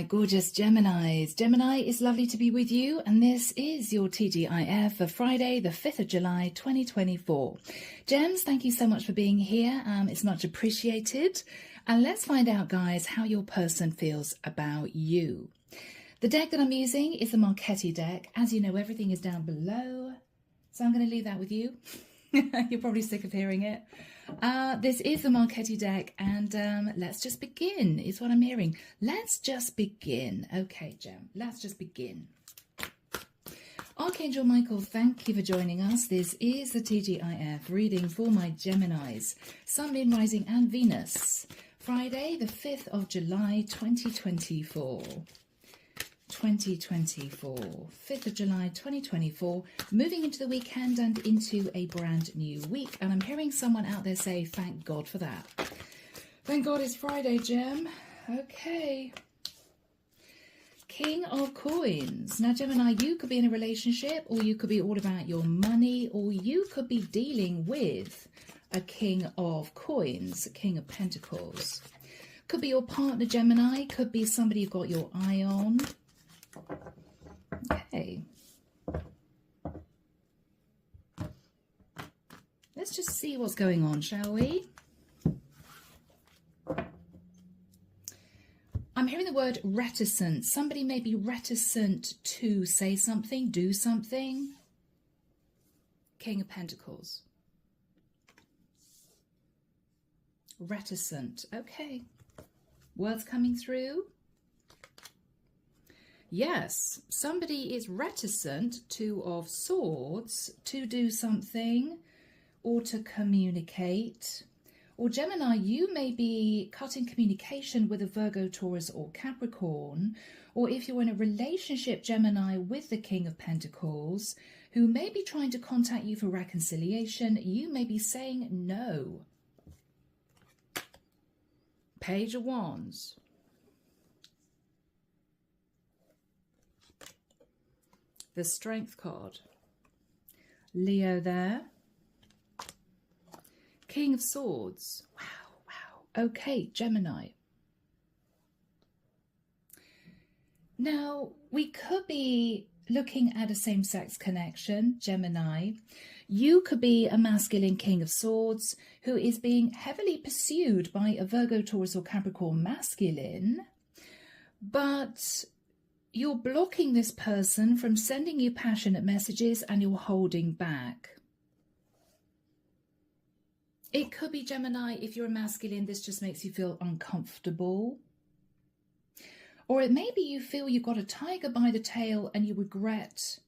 my gorgeous Geminis. Gemini, it's lovely to be with you, and this is your TGIF for Friday, the 5th of July, 2024. Gems, thank you so much for being here. It's much appreciated. And let's find out, guys, how your person feels about you. The deck that I'm using is the Marchetti deck. As you know, everything is down below, so I'm going to leave that with you. You're probably sick of hearing it. This is the Marchetti deck, and let's just begin, is what I'm hearing. Let's just begin. Okay, Gem, let's just begin. Archangel Michael, thank you for joining us. This is the TGIF reading for my Geminis, Sun, Moon, Rising, and Venus. Friday, the 5th of July, 2024. 5th of July 2024, moving into the weekend and into a brand new week. And I'm hearing someone out there say, thank God for that. Thank God it's Friday, Gem. Okay. King of Coins. Now, Gemini, you could be in a relationship, or you could be all about your money, or you could be dealing with a King of Coins, a King of Pentacles. Could be your partner, Gemini. Could be somebody you've got your eye on. Okay. Let's just see what's going on, shall we? I'm hearing the word reticent. Somebody may be reticent to say something, do something. King of Pentacles. Reticent. Okay. Words coming through. Yes, somebody is reticent, Two of Swords, to do something or to communicate. Or Gemini, you may be cutting communication with a Virgo, Taurus, or Capricorn. Or if you're in a relationship, Gemini, with the King of Pentacles, who may be trying to contact you for reconciliation, you may be saying no. Page of Wands. The Strength card. Leo there. King of Swords. Wow, wow. Okay, Gemini. Now, we could be looking at a same-sex connection, Gemini. You could be a masculine King of Swords who is being heavily pursued by a Virgo, Taurus, or Capricorn masculine, but you're blocking this person from sending you passionate messages and you're holding back. It could be, Gemini, if you're a masculine, this just makes you feel uncomfortable. Or it may be you feel you've got a tiger by the tail and you regret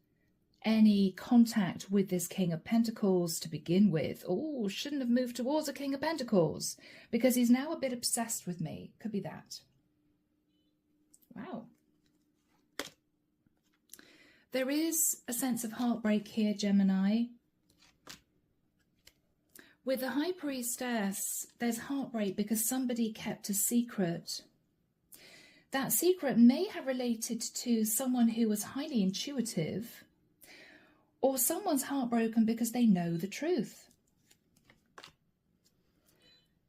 any contact with this King of Pentacles to begin with. Oh, shouldn't have moved towards a King of Pentacles because he's now a bit obsessed with me. Could be that. Wow. There is a sense of heartbreak here, Gemini. With the High Priestess, there's heartbreak because somebody kept a secret. That secret may have related to someone who was highly intuitive, or someone's heartbroken because they know the truth.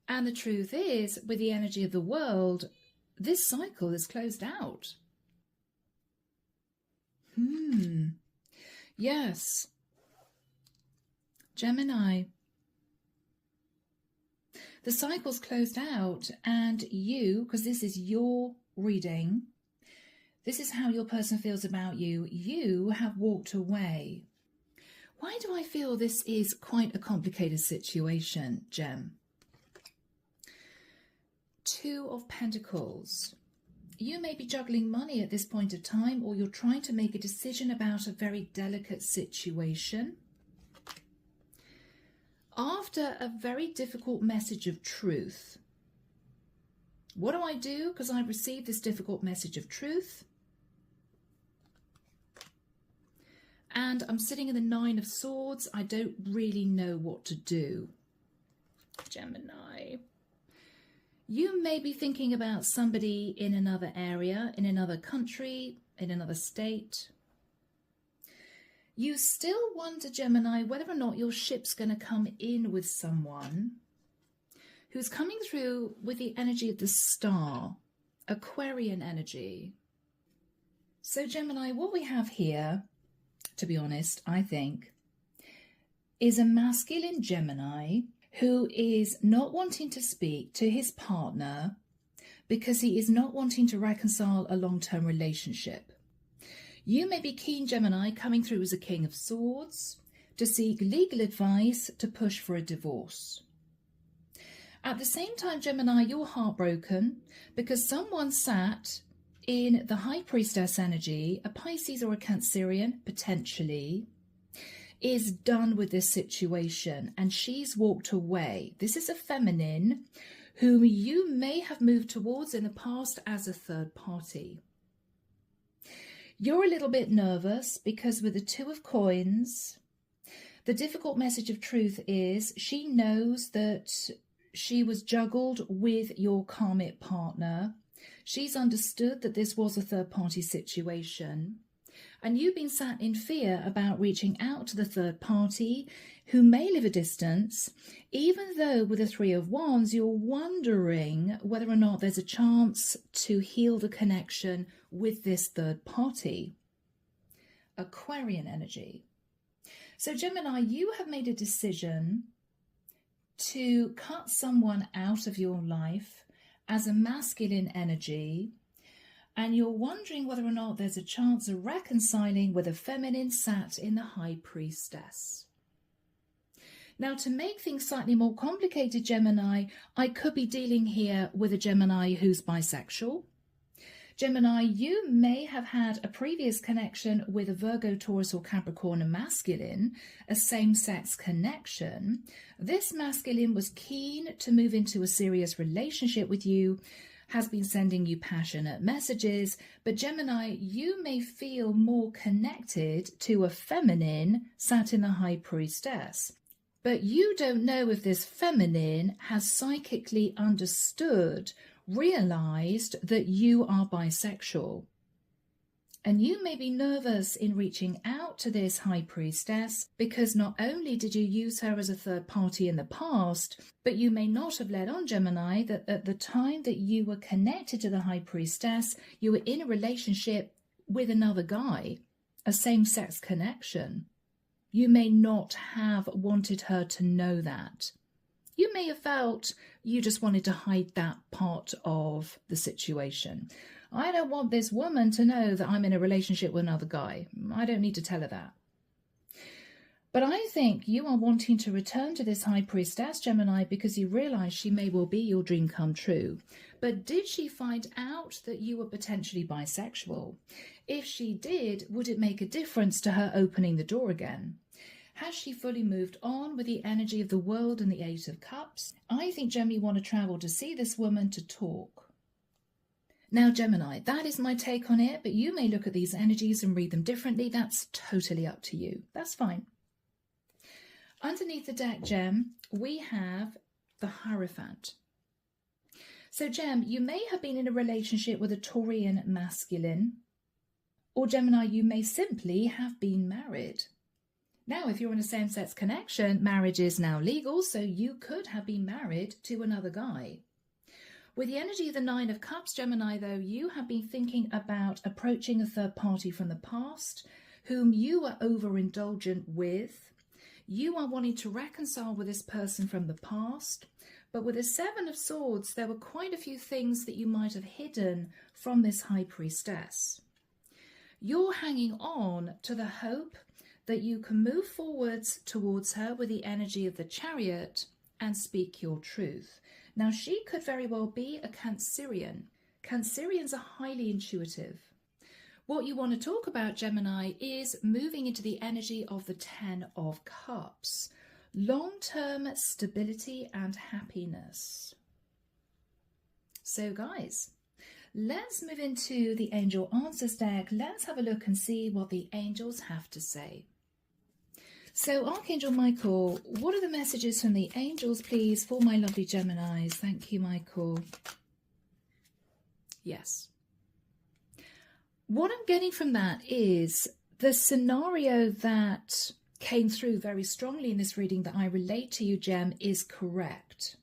And the truth is, with the energy of the world, this cycle is closed out. Yes. Gemini. The cycle's closed out, and you, because this is your reading, this is how your person feels about you, you have walked away. Why do I feel this is quite a complicated situation, Gem? Two of Pentacles. You may be juggling money at this point of time, or you're trying to make a decision about a very delicate situation. After a very difficult message of truth. What do I do? Because I've received this difficult message of truth. And I'm sitting in the Nine of Swords. I don't really know what to do. Gemini. You may be thinking about somebody in another area, in another country, in another state. You still wonder, Gemini, whether or not your ship's going to come in with someone who's coming through with the energy of the Star. Aquarian energy. So Gemini, what we have here, to be honest, I think, is a masculine Gemini who is not wanting to speak to his partner because he is not wanting to reconcile a long-term relationship. You may be keen, Gemini, coming through as a King of Swords to seek legal advice to push for a divorce. At the same time, Gemini, you're heartbroken because someone sat in the High Priestess energy, a Pisces or a Cancerian, potentially, is done with this situation and she's walked away. This is a feminine whom you may have moved towards in the past as a third party. You're a little bit nervous because with the Two of Coins, the difficult message of truth is she knows that she was juggled with your karmic partner. She's understood that this was a third party situation. And you've been sat in fear about reaching out to the third party who may live a distance, even though with the Three of Wands, you're wondering whether or not there's a chance to heal the connection with this third party. Aquarian energy. So Gemini, you have made a decision to cut someone out of your life as a masculine energy, and you're wondering whether or not there's a chance of reconciling with a feminine sat in the High Priestess. Now, to make things slightly more complicated, Gemini, I could be dealing here with a Gemini who's bisexual. Gemini, you may have had a previous connection with a Virgo, Taurus or Capricorn and masculine, a same-sex connection. This masculine was keen to move into a serious relationship with you, has been sending you passionate messages, but Gemini, you may feel more connected to a feminine sat in the High Priestess. But you don't know if this feminine has psychically understood, realized that you are bisexual. And you may be nervous in reaching out to this High Priestess because not only did you use her as a third party in the past, but you may not have let on, Gemini, that at the time that you were connected to the High Priestess, you were in a relationship with another guy, a same-sex connection. You may not have wanted her to know that. You may have felt you just wanted to hide that part of the situation. I don't want this woman to know that I'm in a relationship with another guy. I don't need to tell her that. But I think you are wanting to return to this High Priestess, Gemini, because you realize she may well be your dream come true. But did she find out that you were potentially bisexual? If she did, would it make a difference to her opening the door again? Has she fully moved on with the energy of the world and the Eight of Cups? I think Gemini want to travel to see this woman to talk. Now, Gemini, that is my take on it, but you may look at these energies and read them differently. That's totally up to you. That's fine. Underneath the deck, Gem, we have the Hierophant. So, Gem, you may have been in a relationship with a Taurian masculine, or Gemini, you may simply have been married. Now, if you're in a same-sex connection, marriage is now legal, so you could have been married to another guy. With the energy of the Nine of Cups, Gemini, though, you have been thinking about approaching a third party from the past whom you were overindulgent with. You are wanting to reconcile with this person from the past, but with the Seven of Swords, there were quite a few things that you might have hidden from this High Priestess. You're hanging on to the hope that you can move forwards towards her with the energy of the Chariot and speak your truth. Now, she could very well be a Cancerian. Cancerians are highly intuitive. What you want to talk about, Gemini, is moving into the energy of the Ten of Cups. Long-term stability and happiness. So, guys, let's move into the Angel Answers deck. Let's have a look and see what the angels have to say. So, Archangel Michael, what are the messages from the angels, please, for my lovely Geminis? Thank you, Michael. Yes. What I'm getting from that is the scenario that came through very strongly in this reading that I relate to you, Gem, is correct.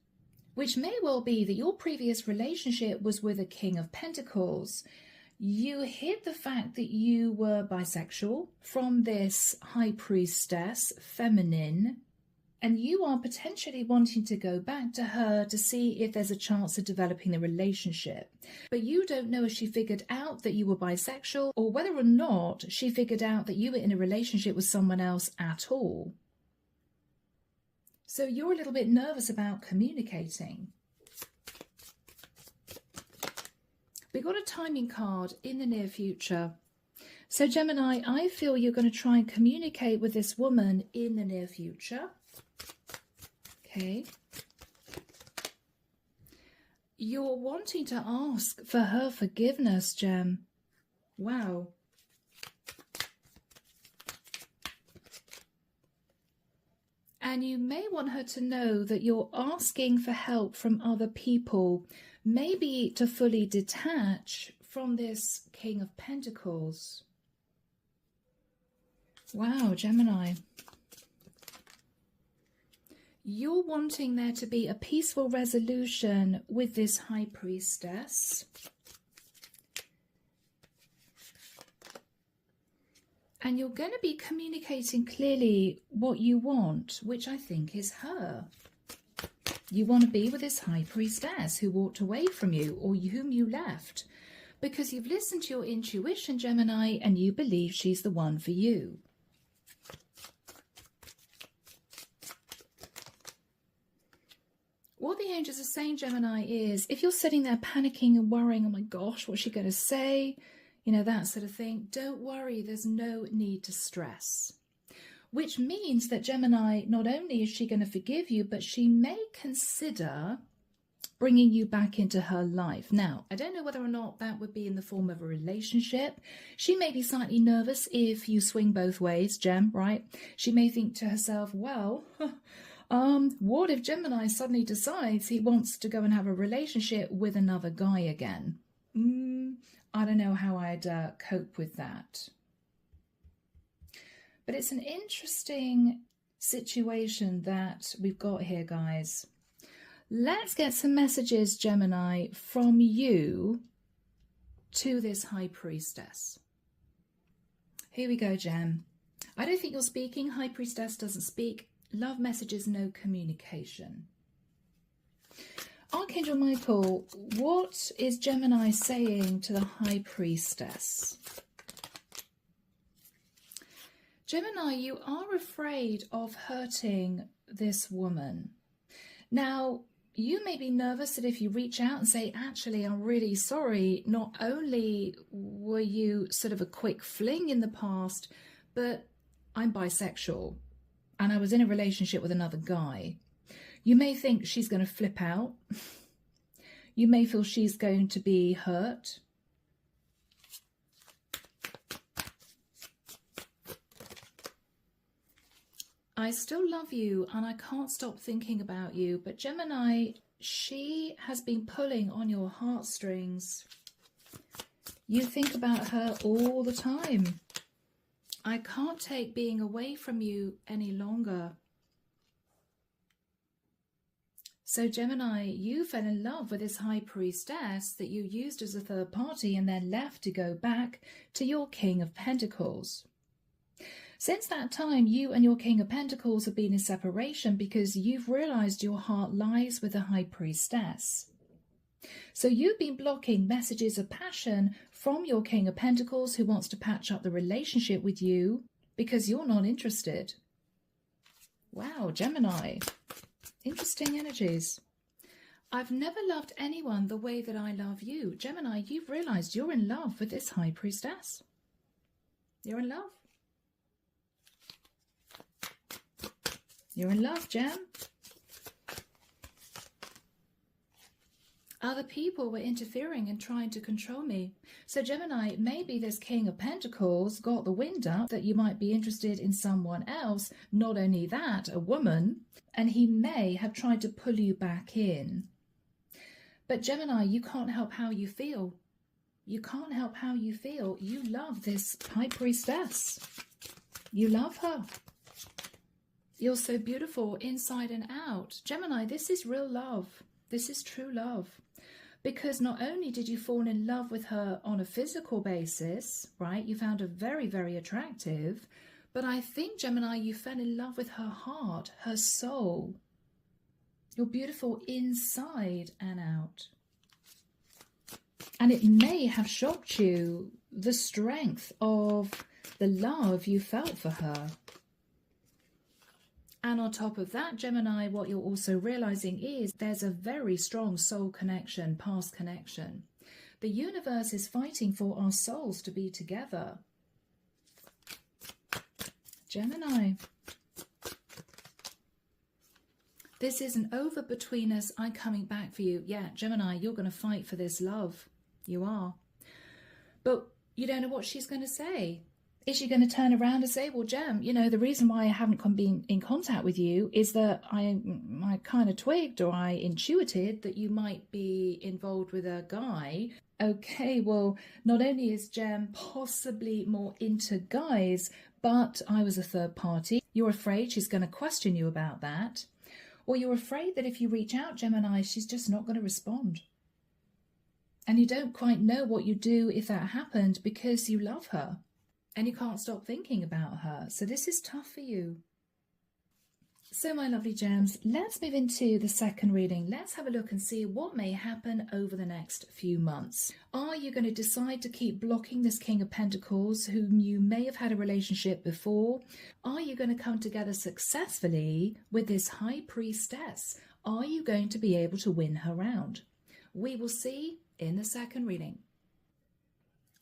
which may well be that your previous relationship was with a King of Pentacles. You hid the fact that you were bisexual from this High Priestess, feminine, and you are potentially wanting to go back to her to see if there's a chance of developing a relationship. But you don't know if she figured out that you were bisexual or whether or not she figured out that you were in a relationship with someone else at all. So you're a little bit nervous about communicating. We got a timing card in the near future. So Gemini, I feel you're going to try and communicate with this woman in the near future. Okay. You're wanting to ask for her forgiveness, Gem. Wow. And you may want her to know that you're asking for help from other people, maybe to fully detach from this King of Pentacles. Wow, Gemini. You're wanting there to be a peaceful resolution with this High Priestess. And you're going to be communicating clearly what you want, which I think is her. You want to be with this High Priestess who walked away from you or whom you left because you've listened to your intuition, Gemini, and you believe she's the one for you. What the angels are saying, Gemini, is if you're sitting there panicking and worrying, oh my gosh, what's she going to say? You know, that sort of thing. Don't worry, there's no need to stress. Which means that Gemini, not only is she going to forgive you, but she may consider bringing you back into her life. Now, I don't know whether or not that would be in the form of a relationship. She may be slightly nervous if you swing both ways, Gem, right? She may think to herself, well, what if Gemini suddenly decides he wants to go and have a relationship with another guy again? I don't know how I'd cope with that. But it's an interesting situation that we've got here, guys. Let's get some messages, Gemini, from you to this High Priestess. Here we go, Gem. I don't think you're speaking. High Priestess doesn't speak. Love messages, no communication. Archangel Michael, what is Gemini saying to the High Priestess? Gemini, you are afraid of hurting this woman. Now, you may be nervous that if you reach out and say, actually, I'm really sorry, not only were you sort of a quick fling in the past, but I'm bisexual and I was in a relationship with another guy. You may think she's going to flip out. You may feel she's going to be hurt. I still love you and I can't stop thinking about you. But Gemini, she has been pulling on your heartstrings. You think about her all the time. I can't take being away from you any longer. So Gemini, you fell in love with this High Priestess that you used as a third party and then left to go back to your King of Pentacles. Since that time, you and your King of Pentacles have been in separation because you've realized your heart lies with the High Priestess. So you've been blocking messages of passion from your King of Pentacles who wants to patch up the relationship with you because you're not interested. Wow, Gemini. Interesting energies. I've never loved anyone the way that I love you. Gemini, you've realized you're in love with this High Priestess. You're in love. You're in love, Gem. Other people were interfering and trying to control me. So Gemini, maybe this King of Pentacles got the wind up that you might be interested in someone else. Not only that, a woman. And he may have tried to pull you back in. But Gemini, you can't help how you feel. You can't help how you feel. You love this High Priestess. You love her. You're so beautiful inside and out. Gemini, this is real love. This is true love. Because not only did you fall in love with her on a physical basis, right? You found her very, very attractive. But I think, Gemini, you fell in love with her heart, her soul. You're beautiful inside and out. And it may have shocked you, the strength of the love you felt for her. And on top of that, Gemini, what you're also realizing is there's a very strong soul connection, past connection. The universe is fighting for our souls to be together. Gemini. This isn't over between us. I'm coming back for you. Yeah, Gemini, you're going to fight for this love. You are. But you don't know what she's going to say. Is she going to turn around and say, well, Gem, you know, the reason why I haven't been in contact with you is that I kind of twigged, or I intuited that you might be involved with a guy. Okay, well, not only is Gem possibly more into guys, but I was a third party. You're afraid she's going to question you about that. Or you're afraid that if you reach out, Gemini, she's just not going to respond. And you don't quite know what you do if that happened because you love her. And you can't stop thinking about her. So this is tough for you. So my lovely gems, let's move into the second reading. Let's have a look and see what may happen over the next few months. Are you going to decide to keep blocking this King of Pentacles, whom you may have had a relationship before? Are you going to come together successfully with this High Priestess? Are you going to be able to win her round? We will see in the second reading.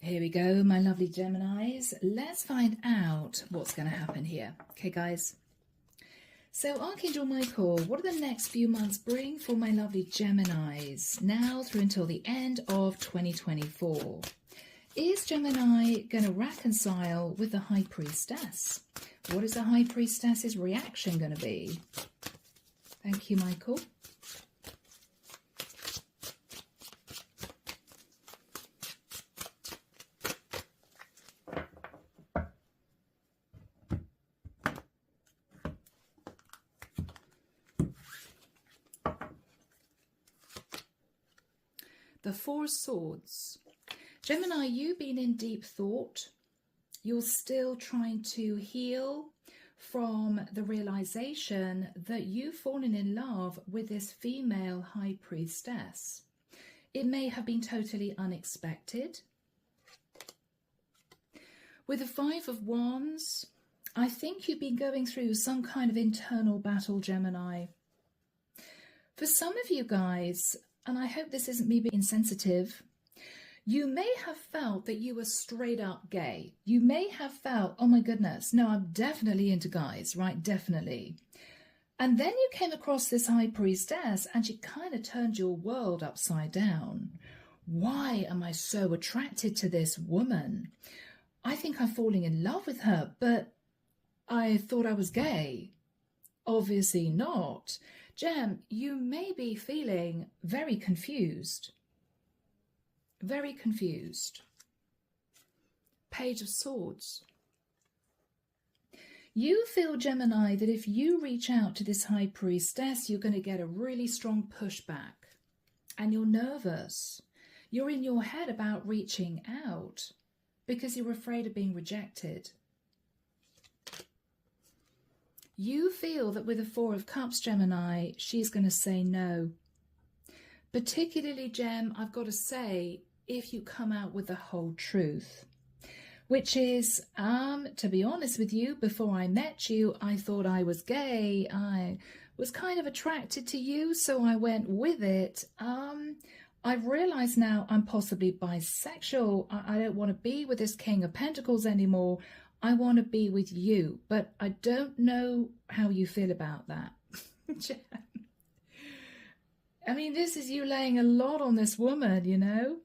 Here we go, my lovely Geminis. Let's find out what's going to happen here. Okay, guys. So, Archangel Michael, what do the next few months bring for my lovely Geminis now through until the end of 2024? Is Gemini going to reconcile with the High Priestess? What is the High Priestess's reaction going to be? Thank you, Michael. The Four of Swords. Gemini, you've been in deep thought. You're still trying to heal from the realization that you've fallen in love with this female High Priestess. It may have been totally unexpected. With the Five of Wands, I think you've been going through some kind of internal battle, Gemini. For some of you guys, and I hope this isn't me being insensitive, you may have felt that you were straight up gay. You may have felt, oh my goodness, no, I'm definitely into guys, right? Definitely. And then you came across this High Priestess and she kind of turned your world upside down. Why am I so attracted to this woman? I think I'm falling in love with her, but I thought I was gay. Obviously not. Gem, you may be feeling very confused. Very confused. Page of Swords. You feel, Gemini, that if you reach out to this High Priestess, you're going to get a really strong pushback. And you're nervous. You're in your head about reaching out because you're afraid of being rejected. You feel that with the Four of Cups, Gemini, she's going to say no. Particularly, Gem, I've got to say, if you come out with the whole truth. Which is, to be honest with you, before I met you, I thought I was gay. I was kind of attracted to you, so I went with it. I've realized now I'm possibly bisexual. I don't want to be with this King of Pentacles anymore. I want to be with you, but I don't know how you feel about that. I mean, this is you laying a lot on this woman, you know.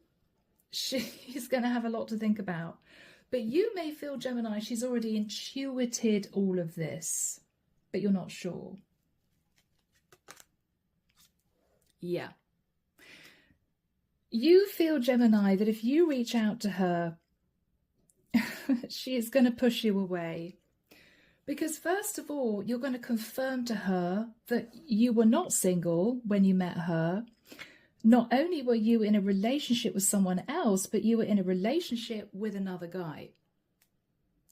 She's going to have a lot to think about. But you may feel, Gemini, she's already intuited all of this, but you're not sure. Yeah. You feel, Gemini, that if you reach out to her, she is going to push you away. Because first of all, you're going to confirm to her that you were not single when you met her. Not only were you in a relationship with someone else, but you were in a relationship with another guy.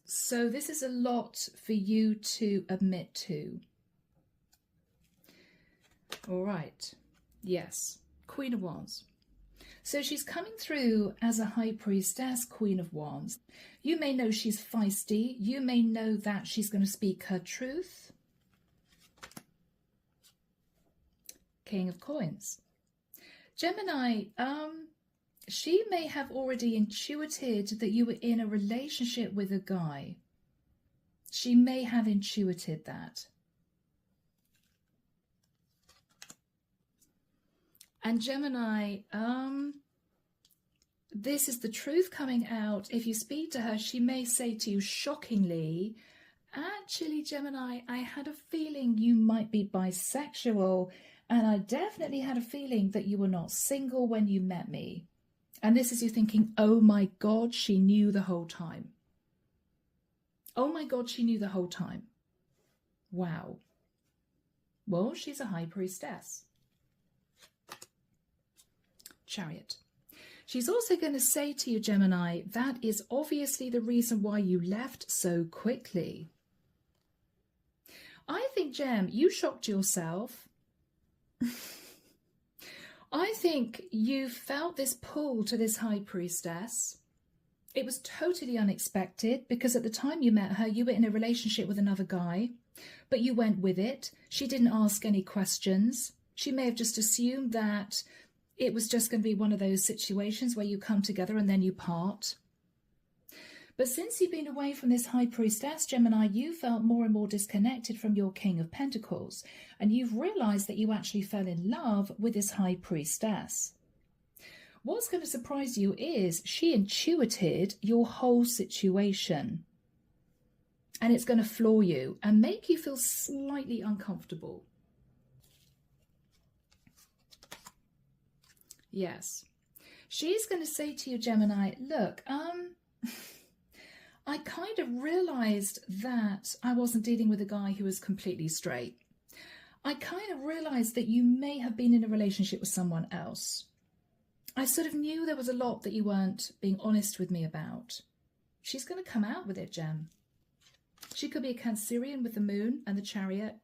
So this is a lot for you to admit to. All right. Yes. Queen of Wands. So she's coming through as a High Priestess, Queen of Wands. You may know she's feisty. You may know that she's going to speak her truth. King of Coins. Gemini, she may have already intuited that you were in a relationship with a guy. She may have intuited that. And Gemini, this is the truth coming out. If you speak to her, she may say to you shockingly, actually, Gemini, I had a feeling you might be bisexual, and I definitely had a feeling that you were not single when you met me. And this is you thinking, oh my God, she knew the whole time. Oh my God, she knew the whole time. Wow. Well, she's a High Priestess. Chariot. She's also going to say to you, Gemini, that is obviously the reason why you left so quickly. I think, Gem, you shocked yourself. I think you felt this pull to this High Priestess. It was totally unexpected because at the time you met her, you were in a relationship with another guy, but you went with it. She didn't ask any questions. She may have just assumed that it was just going to be one of those situations where you come together and then you part. But since you've been away from this High Priestess, Gemini, you felt more and more disconnected from your King of Pentacles. And you've realized that you actually fell in love with this High Priestess. What's going to surprise you is she intuited your whole situation. And it's going to floor you and make you feel slightly uncomfortable. Yes. She's going to say to you, Gemini, look, I kind of realized that I wasn't dealing with a guy who was completely straight. I kind of realized that you may have been in a relationship with someone else. I sort of knew there was a lot that you weren't being honest with me about. She's going to come out with it, Gem. She could be a Cancerian with the moon and the Chariot.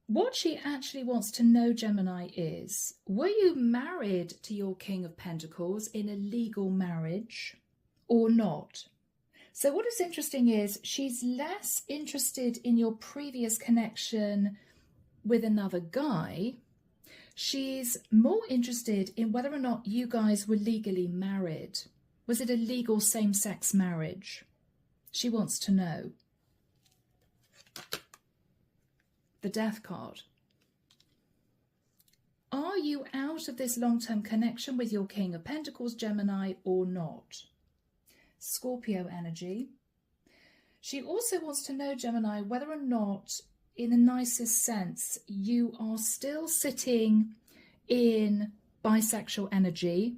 What she actually wants to know, Gemini, is, were you married to your King of Pentacles in a legal marriage or not? So what is interesting is she's less interested in your previous connection with another guy. She's more interested in whether or not you guys were legally married. Was it a legal same-sex marriage? She wants to know. The Death card. Are you out of this long-term connection with your King of Pentacles, Gemini, or not? Scorpio energy. She also wants to know, Gemini, whether or not, in the nicest sense, you are still sitting in bisexual energy,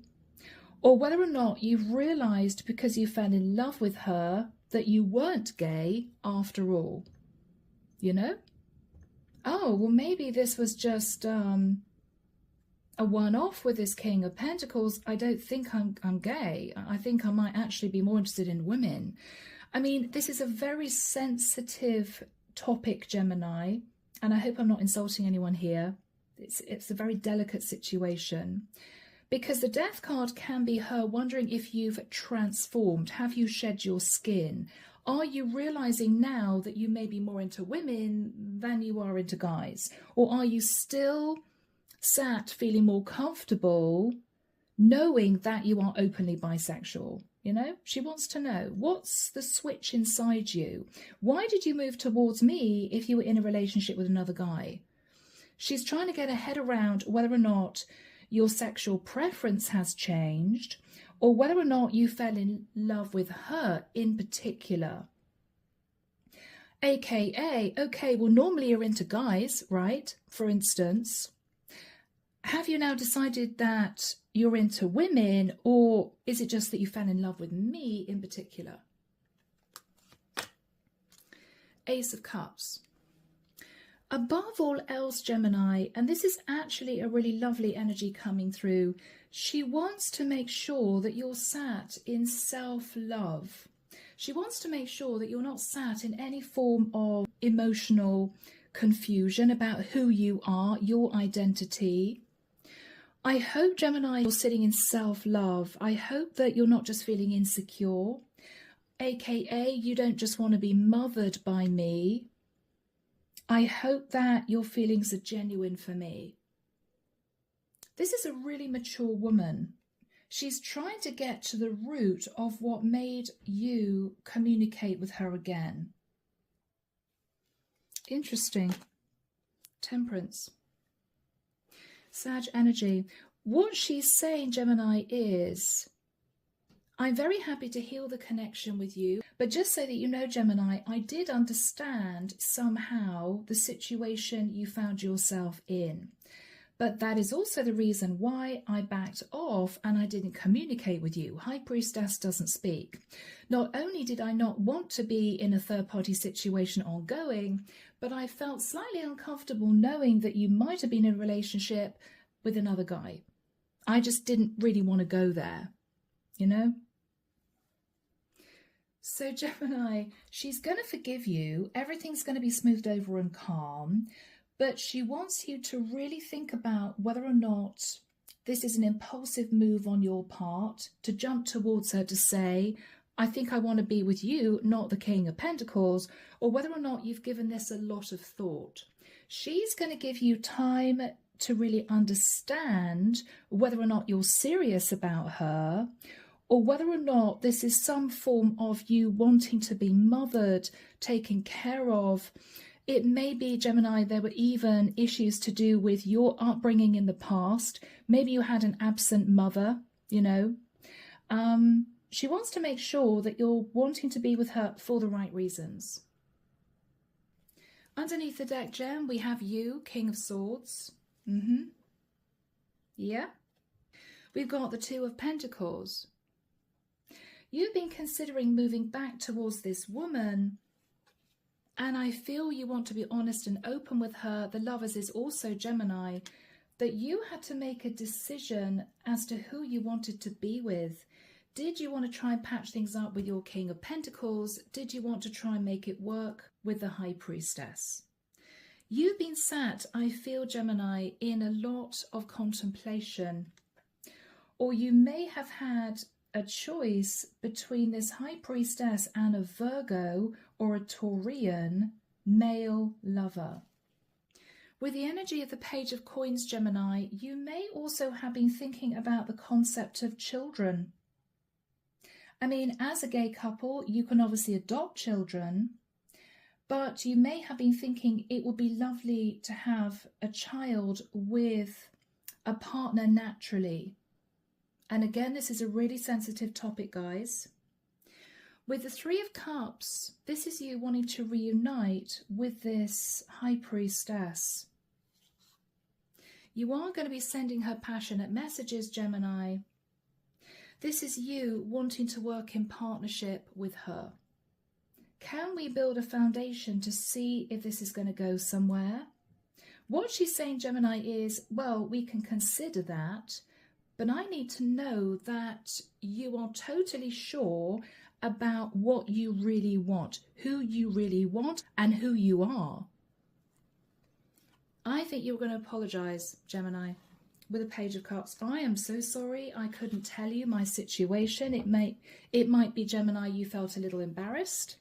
or whether or not you've realized because you fell in love with her that you weren't gay after all. You know? Oh, well, maybe this was just a one-off with this King of Pentacles. I don't think I'm gay. I think I might actually be more interested in women. I mean, this is a very sensitive topic, Gemini, and I hope I'm not insulting anyone here. It's a very delicate situation because the Death card can be her wondering if you've transformed. Have you shed your skin? Are you realizing now that you may be more into women than you are into guys? Or are you still sat feeling more comfortable knowing that you are openly bisexual? You know, she wants to know, what's the switch inside you? Why did you move towards me if you were in a relationship with another guy? She's trying to get her head around whether or not your sexual preference has changed, or whether or not you fell in love with her in particular. AKA, okay, well, normally you're into guys, right? For instance, have you now decided that you're into women, or is it just that you fell in love with me in particular? Ace of Cups. Above all else, Gemini, and this is actually a really lovely energy coming through, she wants to make sure that you're sat in self-love. She wants to make sure that you're not sat in any form of emotional confusion about who you are, your identity. I hope, Gemini, you're sitting in self-love. I hope that you're not just feeling insecure, aka you don't just want to be mothered by me. I hope that your feelings are genuine for me. This is a really mature woman. She's trying to get to the root of what made you communicate with her again. Interesting. Temperance. Sag energy. What she's saying, Gemini, is, I'm very happy to heal the connection with you, but just so that you know, Gemini, I did understand somehow the situation you found yourself in. But that is also the reason why I backed off and I didn't communicate with you. High Priestess doesn't speak. Not only did I not want to be in a third-party situation ongoing, but I felt slightly uncomfortable knowing that you might have been in a relationship with another guy. I just didn't really want to go there, you know? So Gemini, she's going to forgive you. Everything's going to be smoothed over and calm. But she wants you to really think about whether or not this is an impulsive move on your part, to jump towards her to say, I think I want to be with you, not the King of Pentacles, or whether or not you've given this a lot of thought. She's going to give you time to really understand whether or not you're serious about her, or whether or not this is some form of you wanting to be mothered, taken care of. It may be, Gemini, there were even issues to do with your upbringing in the past. Maybe you had an absent mother, you know. She wants to make sure that you're wanting to be with her for the right reasons. Underneath the deck, Gem, we have you, King of Swords. Yeah. We've got the Two of Pentacles. You've been considering moving back towards this woman, and I feel you want to be honest and open with her. The Lovers is also Gemini, that you had to make a decision as to who you wanted to be with. Did you want to try and patch things up with your King of Pentacles? Did you want to try and make it work with the High Priestess? You've been sat, I feel, Gemini, in a lot of contemplation, or you may have had a choice between this High Priestess and a Virgo or a Taurian male lover. With the energy of the Page of Coins, Gemini, you may also have been thinking about the concept of children. I mean, as a gay couple, you can obviously adopt children, but you may have been thinking it would be lovely to have a child with a partner naturally. And again, this is a really sensitive topic, guys. With the Three of Cups, this is you wanting to reunite with this High Priestess. You are going to be sending her passionate messages, Gemini. This is you wanting to work in partnership with her. Can we build a foundation to see if this is going to go somewhere? What she's saying, Gemini, is, well, we can consider that, but I need to know that you are totally sure about what you really want, who you really want, and who you are. I think you're going to apologize, Gemini, with a Page of Cups. I am so sorry I couldn't tell you my situation. It might be, Gemini, you felt a little embarrassed.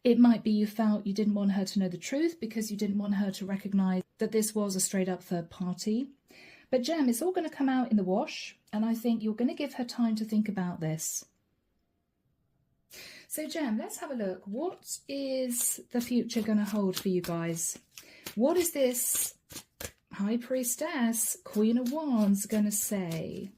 It might be you felt you didn't want her to know the truth because you didn't want her to recognize that this was a straight up third party. But Gem, it's all going to come out in the wash, and I think you're going to give her time to think about this. So Gem, let's have a look. What is the future going to hold for you guys? What is this High Priestess, Queen of Wands, going to say?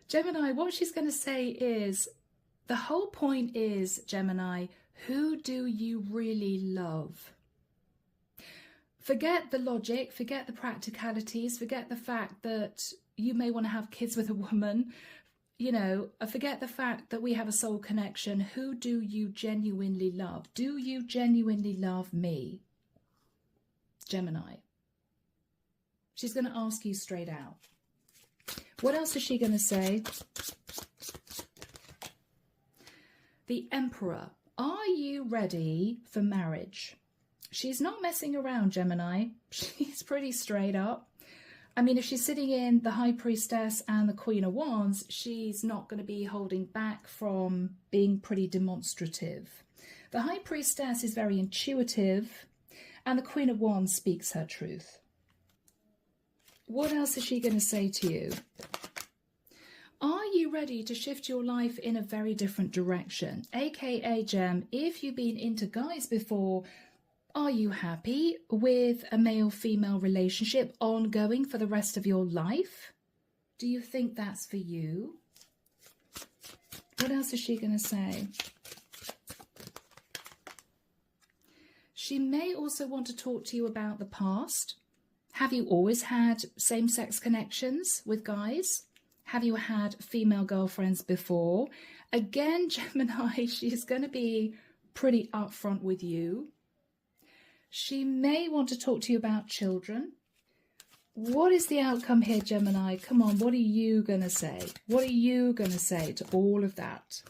Gemini, what she's going to say is, the whole point is, Gemini, who do you really love? Forget the logic, forget the practicalities, forget the fact that you may want to have kids with a woman. you know, forget the fact that we have a soul connection. Who do you genuinely love? Do you genuinely love me? Gemini. She's going to ask you straight out. What else is she going to say? The Emperor. Are you ready for marriage? She's not messing around, Gemini. She's pretty straight up. I mean, if she's sitting in the High Priestess and the Queen of Wands, she's not going to be holding back from being pretty demonstrative. The High Priestess is very intuitive, and the Queen of Wands speaks her truth. What else is she going to say to you? Are you ready to shift your life in a very different direction? AKA, Gem, if you've been into guys before, are you happy with a male-female relationship ongoing for the rest of your life? Do you think that's for you? What else is she going to say? She may also want to talk to you about the past. Have you always had same-sex connections with guys? Have you had female girlfriends before? Again, Gemini, she's going to be pretty upfront with you. She may want to talk to you about children. What is the outcome here, Gemini? Come on, what are you going to say? What are you going to say to all of that?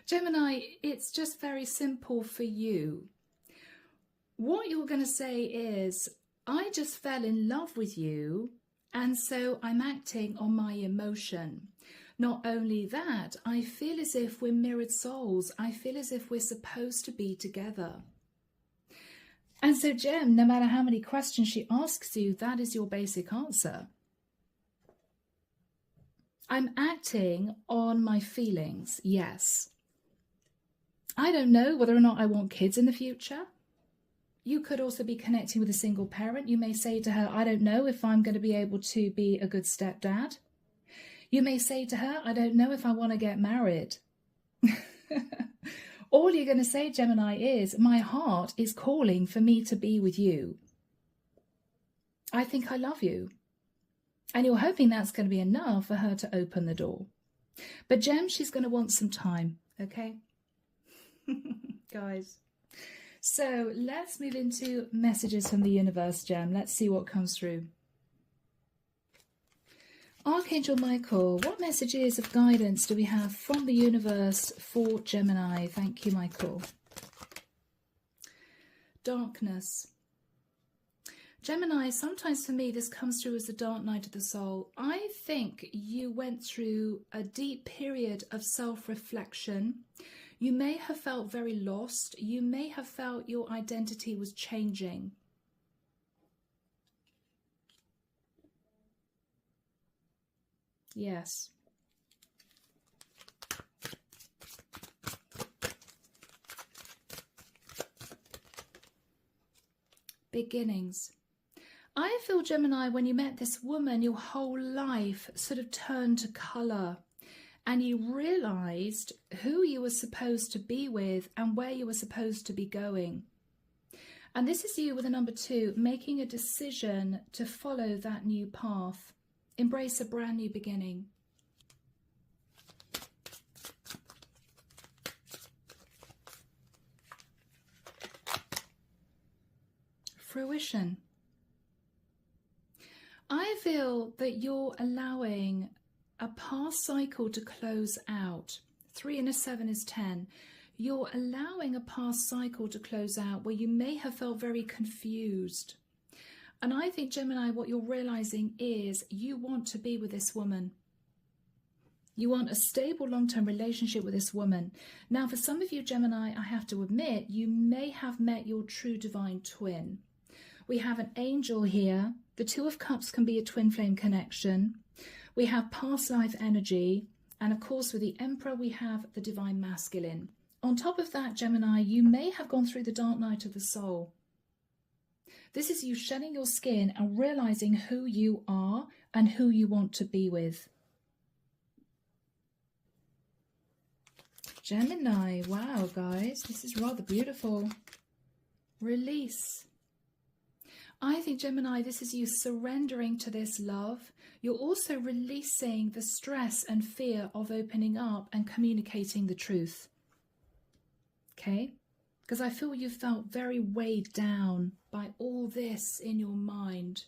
Gemini, it's just very simple for you. What you're going to say is, I just fell in love with you, and so I'm acting on my emotion. Not only that, I feel as if we're mirrored souls. I feel as if we're supposed to be together. And so, Gem, no matter how many questions she asks you, that is your basic answer. I'm acting on my feelings, yes. I don't know whether or not I want kids in the future. You could also be connecting with a single parent. You may say to her, I don't know if I'm going to be able to be a good stepdad. You may say to her, I don't know if I want to get married. All you're going to say, Gemini, is my heart is calling for me to be with you. I think I love you. And you're hoping that's going to be enough for her to open the door. But Gem, she's going to want some time, okay? Guys. So let's move into messages from the universe, Gem. Let's see what comes through. Archangel Michael, what messages of guidance do we have from the universe for Gemini? Thank you, Michael. Darkness. Gemini, sometimes for me this comes through as the dark night of the soul. I think you went through a deep period of self-reflection. You may have felt very lost. You may have felt your identity was changing. Yes. Beginnings. I feel, Gemini, when you met this woman, your whole life sort of turned to colour. And you realised who you were supposed to be with and where you were supposed to be going. And this is you with a number 2, making a decision to follow that new path. Embrace a brand new beginning. Fruition. I feel that you're allowing a past cycle to close out. 3 and a 7 is 10. You're allowing a past cycle to close out where you may have felt very confused. And I think, Gemini, what you're realizing is you want to be with this woman. You want a stable long-term relationship with this woman. Now, for some of you, Gemini, I have to admit, you may have met your true divine twin. We have an angel here. The 2 of Cups can be a twin flame connection. We have past life energy. And of course, with the Emperor, we have the divine masculine. On top of that, Gemini, you may have gone through the dark night of the soul. This is you shedding your skin and realizing who you are and who you want to be with. Gemini, wow, guys, this is rather beautiful. Release. I think, Gemini, this is you surrendering to this love. You're also releasing the stress and fear of opening up and communicating the truth. Okay? Because I feel you felt very weighed down by all this in your mind.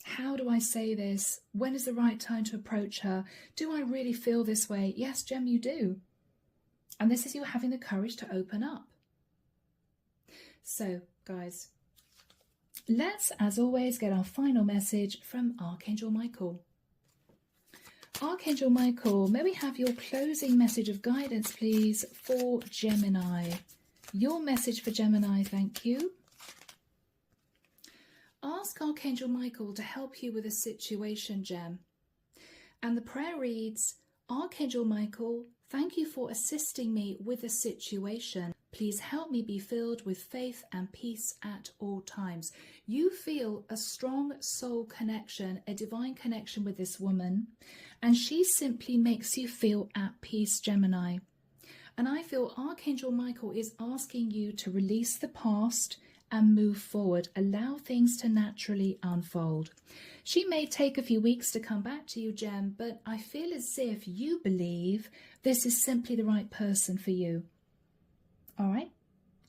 How do I say this? When is the right time to approach her? Do I really feel this way? Yes, Gem, you do. And this is you having the courage to open up. So, guys, let's, as always, get our final message from Archangel Michael. Archangel Michael, may we have your closing message of guidance, please, for Gemini? Your message for Gemini, thank you. Ask Archangel Michael to help you with a situation, Gem. And the prayer reads, Archangel Michael, thank you for assisting me with the situation. Please help me be filled with faith and peace at all times. You feel a strong soul connection, a divine connection with this woman, and she simply makes you feel at peace, Gemini. And I feel Archangel Michael is asking you to release the past and move forward. Allow things to naturally unfold. She may take a few weeks to come back to you, Gem, but I feel as if you believe this is simply the right person for you. All right,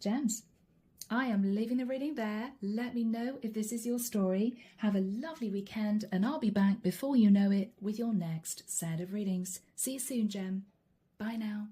Gems, I am leaving the reading there. Let me know if this is your story. Have a lovely weekend, and I'll be back before you know it with your next set of readings. See you soon, Gem. Bye now.